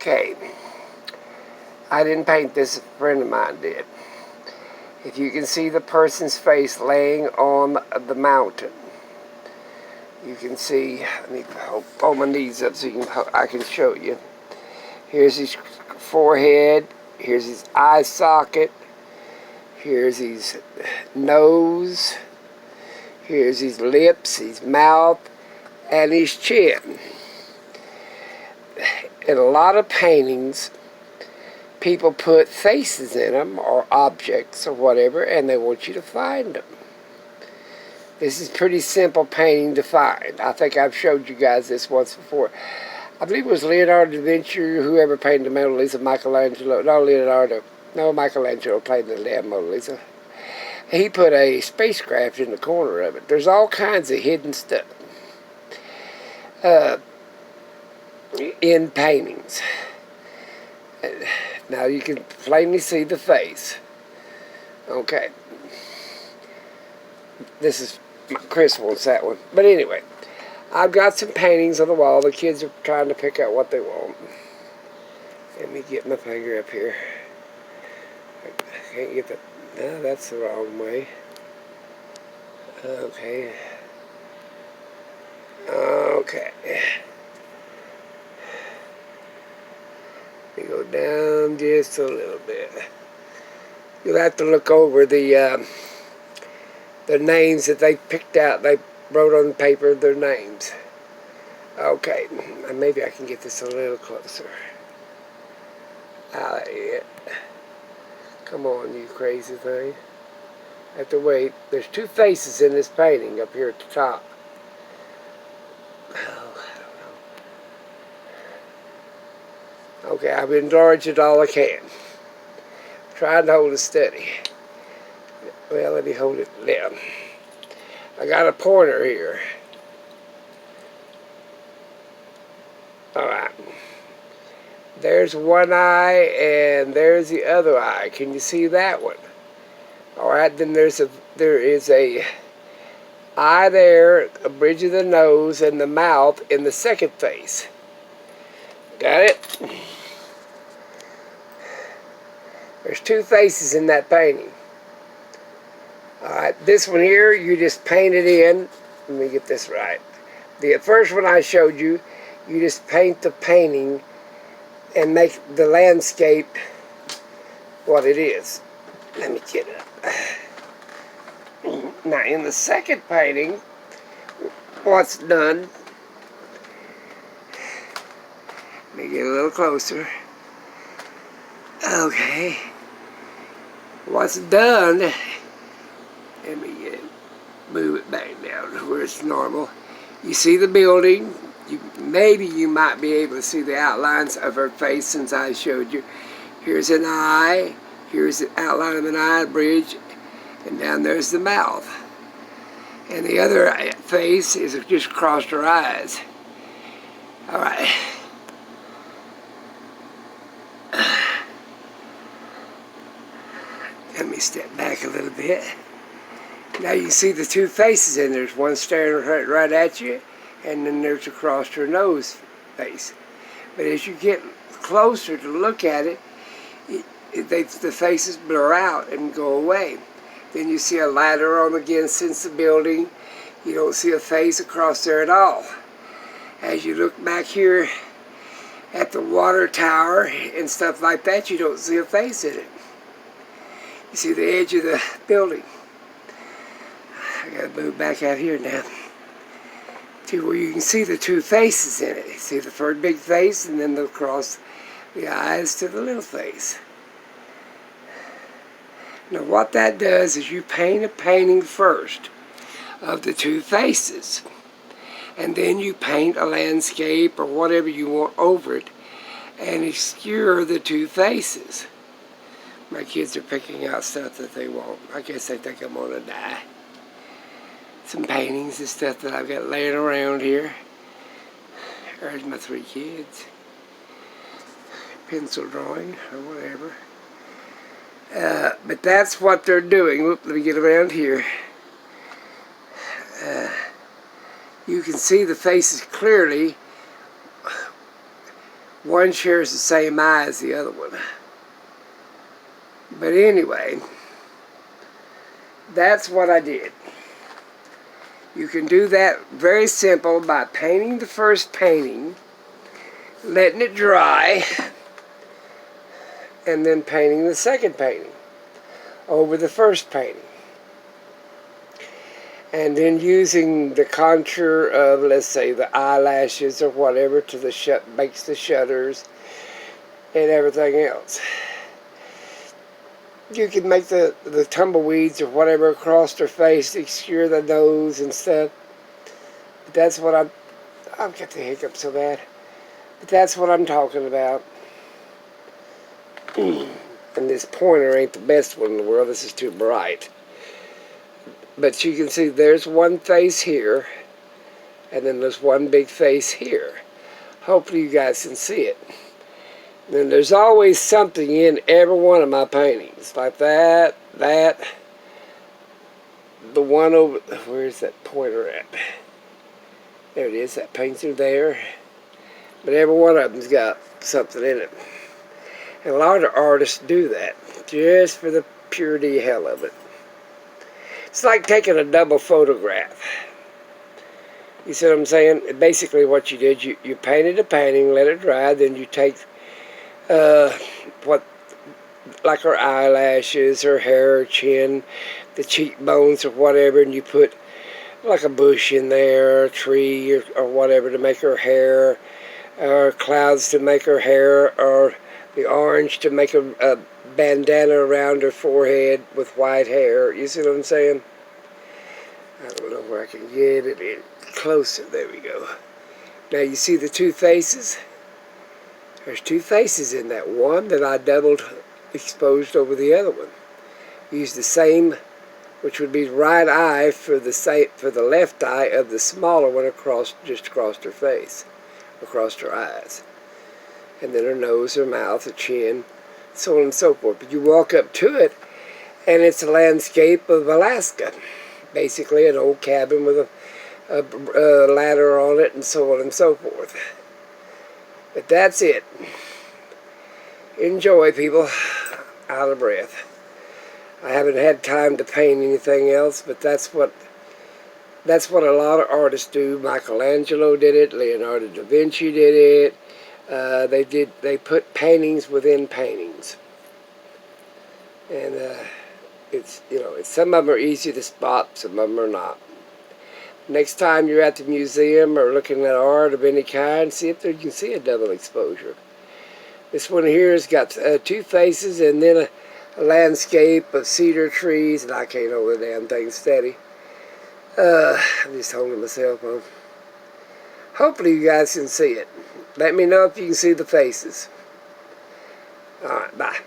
Okay, I didn't paint this, a friend of mine did. If you can see the person's face laying on the mountain, you can see, let me pull my knees up so I can show you. Here's his forehead, here's his eye socket, here's his nose, here's his lips, his mouth, and his chin. In a lot of paintings, people put faces in them, or objects, or whatever, and they want you to find them. This is pretty simple painting to find. I think I've showed you guys this once before. I believe it was Leonardo da Vinci, whoever painted the Mona Lisa, Michelangelo. No, Michelangelo painted the damn Mona Lisa. He put a spacecraft in the corner of it. There's all kinds of hidden stuff in paintings. Now you can plainly see the face. Okay. This is, Chris wants that one. But anyway, I've got some paintings on the wall. The kids are trying to pick out what they want. Let me get my finger up here. I can't get that. No, that's the wrong way. Okay. Okay. Let me go down just a little bit. You'll have to look over the names that they picked out. They wrote on paper their names. Okay, maybe I can get this a little closer. Yeah. Come on, you crazy thing. I have to wait. There's two faces in this painting up here at the top. Oh, I don't know. Okay, I've enlarged it all I can. Trying to hold it steady. Well, let me hold it down. I got a pointer here. Alright. There's one eye and there's the other eye. Can you see that one? Alright, then there is a eye there, a bridge of the nose, and the mouth in the second face. Got it? There's two faces in that painting. Alright, this one here, you just paint it in. Let me get this right. The first one I showed you, you just paint the painting and make the landscape what it is. Let me get it up. Now, in the second painting, what's done, let me get a little closer. Okay. What's done, let me move it back down to where it's normal. You see the building. Maybe you might be able to see the outlines of her face since I showed you. Here's an eye. Here's the outline of an eye bridge. And down there's the mouth. And the other face is just crossed her eyes. Alright. Let me step back a little bit. Now you can see the two faces in there. There's one staring right at you, and then there's across her nose face. But as you get closer to look at it, the faces blur out and go away. Then you see a ladder on against the building. You don't see a face across there at all. As you look back here at the water tower and stuff like that, you don't see a face in it. You see the edge of the building. I gotta move back out here now to where you can see the two faces in it. You see the first big face, and then across the eyes to the little face. Now what that does is you paint a painting first of the two faces, and then you paint a landscape or whatever you want over it and obscure the two faces. My kids are picking out stuff that they want. I guess they think I'm gonna die. Some paintings and stuff that I've got laying around here. There's my three kids. Pencil drawing or whatever. But that's what they're doing. Whoop, let me get around here. You can see the faces clearly one shares the same eye as the other one. But anyway, that's what I did. You can do that very simple by painting the first painting, letting it dry, and then painting the second painting over the first painting. And then using the contour of, let's say, the eyelashes or whatever to makes the shutters and everything else. You can make the tumbleweeds or whatever across their face to obscure the nose and stuff. But that's what I've got the hiccup so bad. But that's what I'm talking about. And this pointer ain't the best one in the world. This is too bright. But you can see there's one face here, and then there's one big face here. Hopefully you guys can see it. Then there's always something in every one of my paintings, like that, the one over, where's that pointer at? There it is, that painter there. But every one of them's got something in it. And a lot of artists do that, just for the purity hell of it. It's like taking a double photograph. You see what I'm saying? Basically what you did, you painted a painting, let it dry, then you take like her eyelashes, her hair, her chin, the cheekbones or whatever, and you put like a bush in there, a tree or whatever to make her hair, or clouds to make her hair, or the orange to make a bandana around her forehead with white hair. You see what I'm saying? I don't know where I can get it in closer. There we go. Now you see the two faces? There's two faces in that one that I doubled exposed over the other one. Use the same, which would be the right eye for the left eye of the smaller one just across her face, across her eyes. And then her nose, her mouth, her chin, so on and so forth. But you walk up to it, and it's a landscape of Alaska. Basically an old cabin with a ladder on it and so on and so forth. But that's it. Enjoy, people. Out of breath. I haven't had time to paint anything else, but that's what a lot of artists do. Michelangelo did it. Leonardo da Vinci did it. They put paintings within paintings. And some of them are easy to spot, some of them are not. Next time you're at the museum or looking at art of any kind, see if you can see a double exposure. This one here has got two faces and then a landscape of cedar trees, and I can't hold the damn thing steady. I'm just holding my cell phone. Hopefully you guys can see it. Let me know if you can see the faces. Alright, bye.